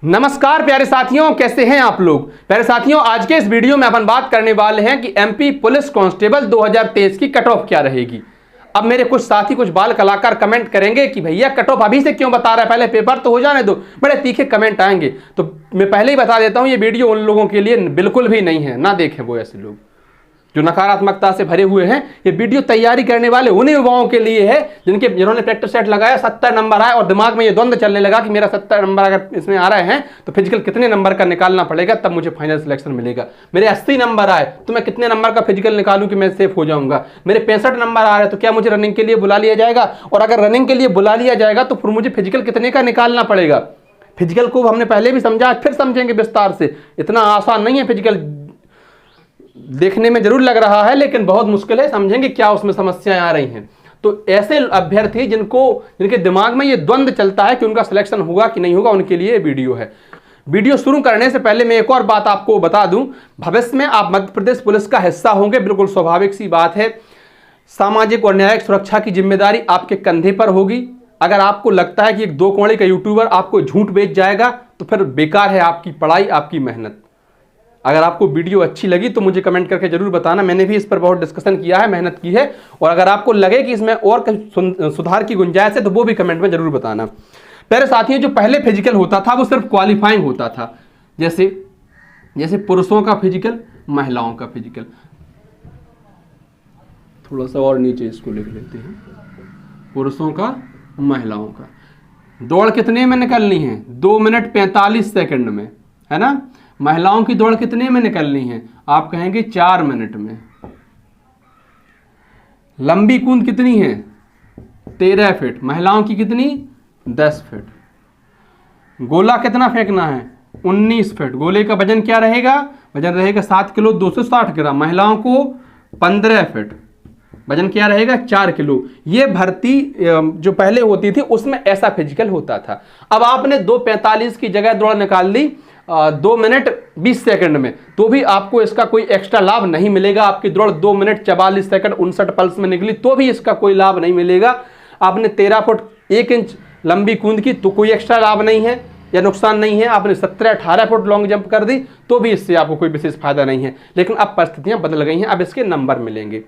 नमस्कार प्यारे साथियों, कैसे हैं आप लोग। प्यारे साथियों, आज के इस वीडियो में अपन बात करने वाले हैं कि एमपी पुलिस कांस्टेबल 2023 की कट ऑफ क्या रहेगी। अब मेरे कुछ साथी, कुछ बाल कलाकार कमेंट करेंगे कि भैया कट ऑफ अभी से क्यों बता रहा है, पहले पेपर तो हो जाने दो। बड़े तीखे कमेंट आएंगे, तो मैं पहले ही बता देता हूं ये वीडियो उन लोगों के लिए बिल्कुल भी नहीं है, ना देखें वो ऐसे लोग जो नकारात्मकता से भरे हुए हैं। ये वीडियो तैयारी करने वाले उन्हीं युवाओं के लिए है जिन्होंने प्रैक्टिस सेट लगाया, 70 नंबर आए और दिमाग में ये द्वंद्व चलने लगा कि मेरा 70 नंबर अगर इसमें आ रहे हैं तो फिजिकल कितने नंबर का निकालना पड़ेगा तब मुझे फाइनल सिलेक्शन मिलेगा। मेरे 80 नंबर आए तो मैं कितने नंबर का फिजिकल निकालूं कि मैं सेफ हो जाऊंगा। मेरे 65 नंबर आ रहे हैं तो क्या मुझे रनिंग के लिए बुला लिया जाएगा, और अगर रनिंग के लिए बुला लिया जाएगा तो फिर मुझे फिजिकल कितने का निकालना पड़ेगा। फिजिकल को हमने पहले भी समझा, फिर समझेंगे विस्तार से। इतना आसान नहीं है फिजिकल, देखने में जरूर लग रहा है लेकिन बहुत मुश्किल है, समझेंगे क्या उसमें समस्याएं आ रही हैं। तो ऐसे अभ्यर्थी जिनके दिमाग में ये द्वंद्व चलता है कि उनका सिलेक्शन होगा कि नहीं होगा, उनके लिए वीडियो है। वीडियो शुरू करने से पहले मैं एक और बात आपको बता दूं, भविष्य में आप मध्य प्रदेश पुलिस का हिस्सा होंगे, बिल्कुल स्वाभाविक सी बात है। सामाजिक और न्यायिक सुरक्षा की जिम्मेदारी आपके कंधे पर होगी। अगर आपको लगता है कि एक 2 कौड़ी का यूट्यूबर आपको झूठ बेच जाएगा तो फिर बेकार है आपकी पढ़ाई, आपकी मेहनत। अगर आपको वीडियो अच्छी लगी तो मुझे कमेंट करके जरूर बताना, मैंने भी इस पर बहुत डिस्कशन किया है, मेहनत की है। और अगर आपको लगे कि इसमें और सुधार की गुंजाइश है तो वो भी कमेंट में जरूर बताना। प्यारे साथियों, जो पहले फिजिकल होता था वो सिर्फ क्वालिफाइंग होता था, जैसे पुरुषों का फिजिकल, महिलाओं का फिजिकल। थोड़ा सा और नीचे इसको लिख लेते हैं, पुरुषों का, महिलाओं का। दौड़ कितने में निकलनी है? 2 मिनट 45 सेकंड में, है ना। महिलाओं की दौड़ कितने में निकलनी है? आप कहेंगे 4 मिनट में। लंबी कूद कितनी है? 13 फीट। महिलाओं की कितनी? 10 फीट। गोला कितना फेंकना है? 19 फीट। गोले का वजन क्या रहेगा? वजन रहेगा 7 किलो 260 ग्राम। महिलाओं को 15 फीट। वजन क्या रहेगा? 4 किलो। ये भर्ती जो पहले होती थी उसमें ऐसा फिजिकल होता था। अब आपने 2:45 की जगह दौड़ निकाल ली 2 मिनट 20 सेकंड में, तो भी आपको इसका कोई एक्स्ट्रा लाभ नहीं मिलेगा। आपकी दौड़ 2 मिनट 44 सेकंड 59 पल्स में निकली तो भी इसका कोई लाभ नहीं मिलेगा। आपने 13 फुट 1 इंच लंबी कूद की तो कोई एक्स्ट्रा लाभ नहीं है या नुकसान नहीं है। आपने 17-18 फुट लॉन्ग जंप कर दी तो भी इससे आपको कोई विशेष फायदा नहीं है। लेकिन अब परिस्थितियां बदल गई हैं, अब इसके नंबर मिलेंगे।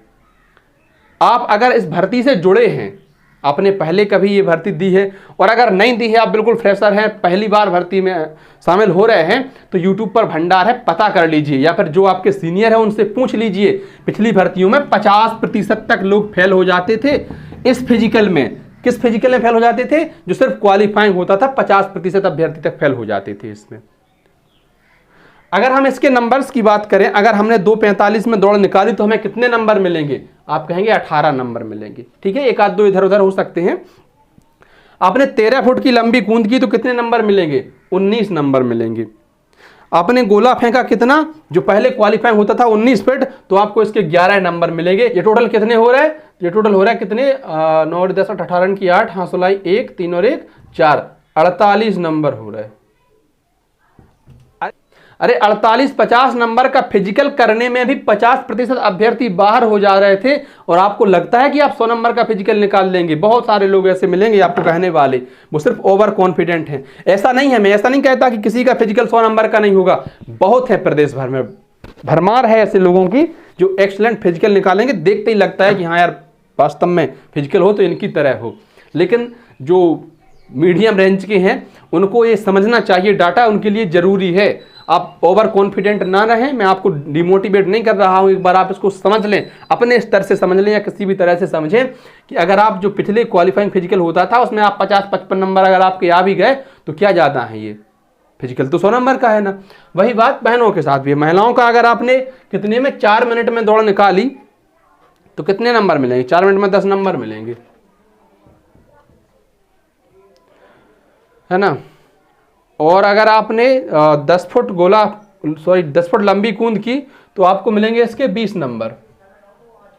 आप अगर इस भर्ती से जुड़े हैं, आपने पहले कभी ये भर्ती दी है, और अगर नहीं दी है, आप बिल्कुल फ्रेशर हैं, पहली बार भर्ती में शामिल हो रहे हैं, तो यूट्यूब पर भंडार है, पता कर लीजिए, या फिर जो आपके सीनियर है उनसे पूछ लीजिए। पिछली भर्तियों में 50% तक लोग फेल हो जाते थे इस फिजिकल में। किस फिजिकल में फेल हो जाते थे? जो सिर्फ क्वालिफाइंग होता था, 50% अभ्यर्थी तक फेल हो जाते थे इसमें। अगर हम इसके नंबर्स की बात करें, अगर हमने 2:45 में दौड़ निकाली तो हमें कितने नंबर मिलेंगे? आप कहेंगे 18 नंबर मिलेंगे। ठीक है, एक आध दो इधर उधर हो सकते हैं। आपने 13 फुट की लंबी कूद की तो कितने नंबर मिलेंगे? 19 नंबर मिलेंगे। आपने गोला फेंका कितना? जो पहले क्वालिफाइंग होता था 19 फीट, तो आपको इसके 11 नंबर मिलेंगे। ये टोटल कितने हो रहा है? ये टोटल हो रहा है कितने? 9 10 18 की 8, हाँ 16 1 3 और 1 4, 48 नंबर हो रहा है। अरे 48-50 नंबर का फिजिकल करने में भी 50% अभ्यर्थी बाहर हो जा रहे थे, और आपको लगता है कि आप 100 नंबर का फिजिकल निकाल लेंगे। बहुत सारे लोग ऐसे मिलेंगे आपको कहने वाले, वो सिर्फ ओवर कॉन्फिडेंट हैं। ऐसा नहीं है, मैं ऐसा नहीं कहता कि किसी का फिजिकल 100 नंबर का नहीं होगा। बहुत है, प्रदेश भर में भरमार है ऐसे लोगों की जो एक्सलेंट फिजिकल निकालेंगे। देखते ही लगता है कि हाँ यार, वास्तव में फिजिकल हो तो इनकी तरह हो। लेकिन जो मीडियम रेंज के हैं उनको ये समझना चाहिए, डाटा उनके लिए जरूरी है। आप ओवर कॉन्फिडेंट ना रहें, मैं आपको डिमोटिवेट नहीं कर रहा हूं। एक बार आप इसको समझ लें, अपने स्तर से समझ लें या किसी भी तरह से समझें कि अगर आप जो पिछले क्वालिफाइंग फिजिकल होता था उसमें आप 50-55 नंबर अगर आपके आ भी गए तो क्या ज़्यादा है, ये फिजिकल तो 100 नंबर का है ना। वही बात बहनों के साथ भी है। महिलाओं का अगर आपने कितने में 4 मिनट में दौड़ निकाली तो कितने नंबर मिलेंगे? 4 मिनट में 10 नंबर मिलेंगे, है ना। और अगर आपने 10 फुट लंबी कूद की तो आपको मिलेंगे इसके 20 नंबर,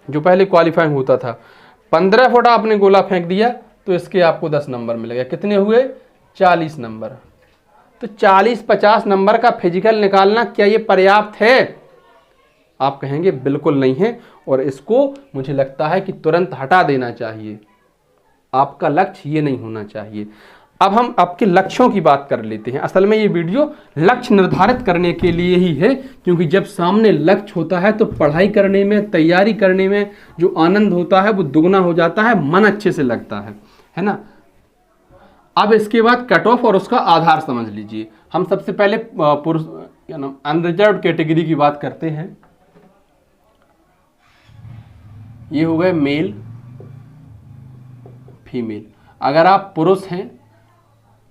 जो पहले क्वालिफाइंग होता था। 15 फुट आपने गोला फेंक दिया तो इसके आपको 10 नंबर मिलेगा। कितने हुए? 40 नंबर। तो 40-50 नंबर का फिजिकल निकालना क्या ये पर्याप्त है? आप कहेंगे बिल्कुल नहीं है, और इसको मुझे लगता है कि तुरंत हटा देना चाहिए। आपका लक्ष्य ये नहीं होना चाहिए। अब हम आपके लक्ष्यों की बात कर लेते हैं। असल में ये वीडियो लक्ष्य निर्धारित करने के लिए ही है, क्योंकि जब सामने लक्ष्य होता है तो पढ़ाई करने में, तैयारी करने में जो आनंद होता है वो दुगना हो जाता है, मन अच्छे से लगता है ना। अब इसके बाद कट ऑफ और उसका आधार समझ लीजिए। हम सबसे पहले पुरुष अनरिजर्व कैटेगरी की बात करते हैं। ये हो गए मेल फीमेल। अगर आप पुरुष हैं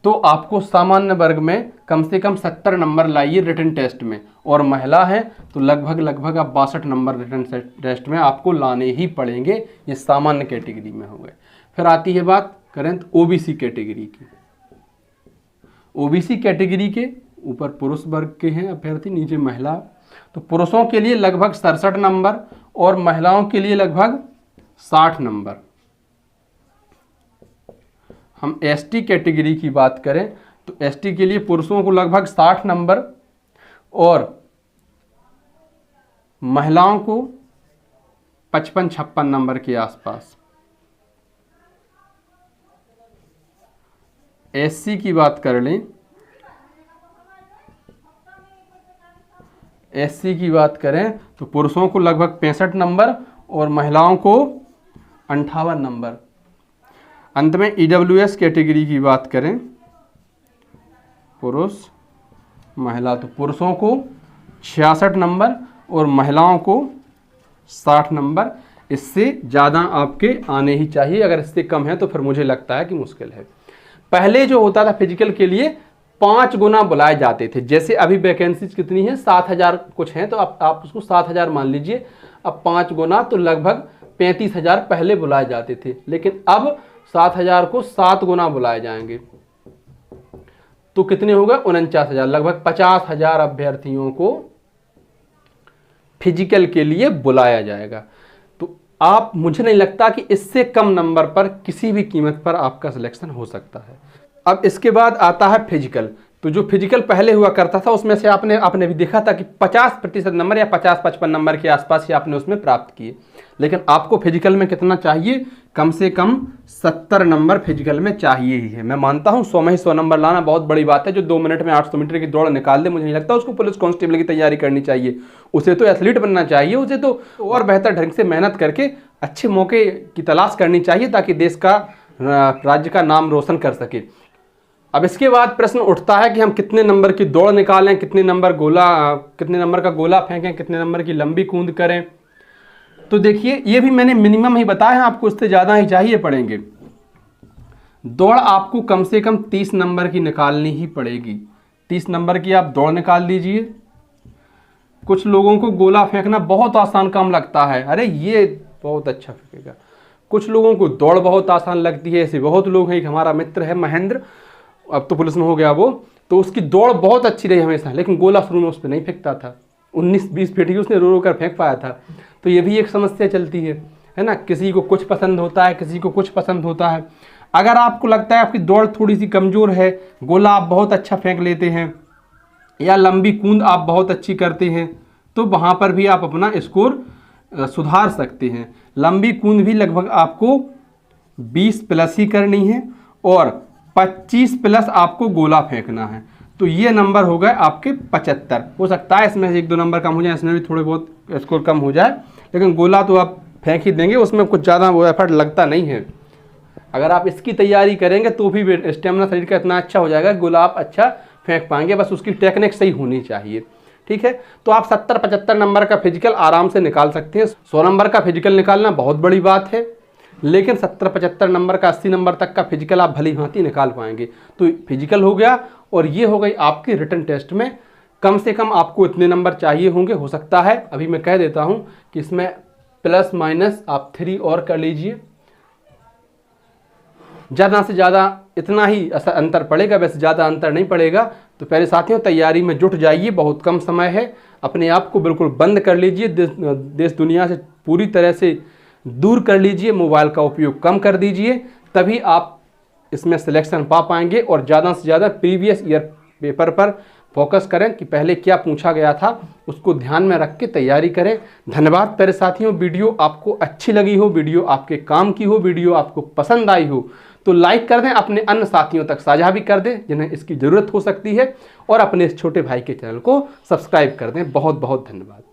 तो आपको सामान्य वर्ग में कम से कम 70 नंबर लाइए रिटन टेस्ट में, और महिला है तो लगभग आप 62 नंबर रिटन टेस्ट में आपको लाने ही पड़ेंगे। ये सामान्य कैटेगरी में हो गए। फिर आती है बात करें तो ओबीसी कैटेगरी की। ओबीसी कैटेगरी के ऊपर पुरुष वर्ग के हैं अभ्यर्थी, नीचे महिला। तो पुरुषों के लिए लगभग 67 नंबर और महिलाओं के लिए लगभग 60 नंबर। हम एसटी कैटेगरी की बात करें तो एसटी के लिए पुरुषों को लगभग 60 नंबर और महिलाओं को 55-56 नंबर के आसपास। एससी की बात कर लें, एससी की बात करें तो पुरुषों को लगभग 65 नंबर और महिलाओं को 58 नंबर। अंत में ईडब्ल्यूएस कैटेगरी की बात करें, पुरुष महिला, तो पुरुषों को 66 नंबर और महिलाओं को 60 नंबर। इससे ज़्यादा आपके आने ही चाहिए, अगर इससे कम है तो फिर मुझे लगता है कि मुश्किल है। पहले जो होता था फिजिकल के लिए 5 गुना बुलाए जाते थे। जैसे अभी वैकेंसीज कितनी है, 7000 कुछ हैं, तो आप उसको 7000 मान लीजिए। अब 5 गुना तो लगभग 35,000 पहले बुलाए जाते थे, लेकिन अब 7000 को 7 गुना बुलाए जाएंगे तो कितने हो गए, 49,000। लगभग 50,000 अभ्यर्थियों को फिजिकल के लिए बुलाया जाएगा। तो आप, मुझे नहीं लगता कि इससे कम नंबर पर किसी भी कीमत पर आपका सिलेक्शन हो सकता है। अब इसके बाद आता है फिजिकल। तो जो फिजिकल पहले हुआ करता था उसमें से आपने भी देखा था कि 50% नंबर या 50-55 नंबर के आसपास ही आपने उसमें प्राप्त किए। लेकिन आपको फिजिकल में कितना चाहिए, कम से कम 70 नंबर फिजिकल में चाहिए ही है। मैं मानता हूँ 100 में ही 100 नंबर लाना बहुत बड़ी बात है। जो 2 मिनट में 800 मीटर की दौड़ निकाल दे, मुझे नहीं लगता उसको पुलिस कांस्टेबल की तैयारी करनी चाहिए। उसे तो एथलीट बनना चाहिए, उसे तो और बेहतर ढंग से मेहनत करके अच्छे मौके की तलाश करनी चाहिए ताकि देश का, राज्य का नाम रोशन कर सके। अब इसके बाद प्रश्न उठता है कि हम कितने नंबर की दौड़ निकालें, कितने नंबर का गोला फेंकें, कितने नंबर की लंबी कूद करें। तो देखिए, ये भी मैंने मिनिमम ही बताया है, आपको इससे ज़्यादा ही चाहिए पड़ेंगे। दौड़ आपको कम से कम 30 नंबर की निकालनी ही पड़ेगी। 30 नंबर की आप दौड़ निकाल लीजिए। कुछ लोगों को गोला फेंकना बहुत आसान काम लगता है, अरे ये बहुत अच्छा फेंकेगा। कुछ लोगों को दौड़ बहुत आसान लगती है। ऐसे बहुत लोग हैं। एक हमारा मित्र है महेंद्र, अब तो पुलिस में हो गया वो, तो उसकी दौड़ बहुत अच्छी रही हमेशा, लेकिन गोला शुरू में उस पर नहीं फेंकता था। 19-20 फीट ही उसने रो कर फेंक पाया था। तो ये भी एक समस्या चलती है ना। किसी को कुछ पसंद होता है, किसी को कुछ पसंद होता है। अगर आपको लगता है आपकी दौड़ थोड़ी सी कमज़ोर है, गोला आप बहुत अच्छा फेंक लेते हैं या लंबी कूद आप बहुत अच्छी करते हैं, तो वहाँ पर भी आप अपना स्कोर सुधार सकते हैं। लंबी कूद भी लगभग आपको 20 प्लस ही करनी है और 25 प्लस आपको गोला फेंकना है। तो ये नंबर हो गए आपके 75। हो सकता है इसमें से 1-2 नंबर कम हो जाए, इसमें भी थोड़े बहुत स्कोर कम हो जाए, लेकिन गोला तो आप फेंक ही देंगे, उसमें कुछ ज़्यादा वो एफर्ट लगता नहीं है। अगर आप इसकी तैयारी करेंगे तो भी स्टेमिना शरीर का इतना अच्छा हो जाएगा, गोला आप अच्छा फेंक पाएंगे। बस उसकी टेक्निक सही होनी चाहिए, ठीक है। तो आप 70-75 नंबर का फिजिकल आराम से निकाल सकते हैं। 100 नंबर का फिजिकल निकालना बहुत बड़ी बात है, लेकिन 70-75 नंबर का 80 नंबर तक का फिजिकल आप भली भांति निकाल पाएंगे। तो फिजिकल हो गया, और ये हो गई आपकी रिटन टेस्ट में कम से कम आपको इतने नंबर चाहिए होंगे। हो सकता है, अभी मैं कह देता हूँ कि इसमें प्लस माइनस आप 3 और कर लीजिए, ज़्यादा से ज़्यादा इतना ही अंतर पड़ेगा, वैसे ज़्यादा अंतर नहीं पड़ेगा। तो पहले साथियों, तैयारी में जुट जाइए, बहुत कम समय है। अपने आप को बिल्कुल बंद कर लीजिए, देश दुनिया से पूरी तरह से दूर कर लीजिए, मोबाइल का उपयोग कम कर दीजिए, तभी आप इसमें सिलेक्शन पा पाएंगे। और ज़्यादा से ज़्यादा प्रीवियस ईयर पेपर पर फोकस करें कि पहले क्या पूछा गया था, उसको ध्यान में रख के तैयारी करें। धन्यवाद प्यारे साथियों। वीडियो आपको अच्छी लगी हो, वीडियो आपके काम की हो, वीडियो आपको पसंद आई हो, तो लाइक कर दें, अपने अन्य साथियों तक साझा भी कर दें जिन्हें इसकी ज़रूरत हो सकती है, और अपने इस छोटे भाई के चैनल को सब्सक्राइब कर दें। बहुत बहुत धन्यवाद।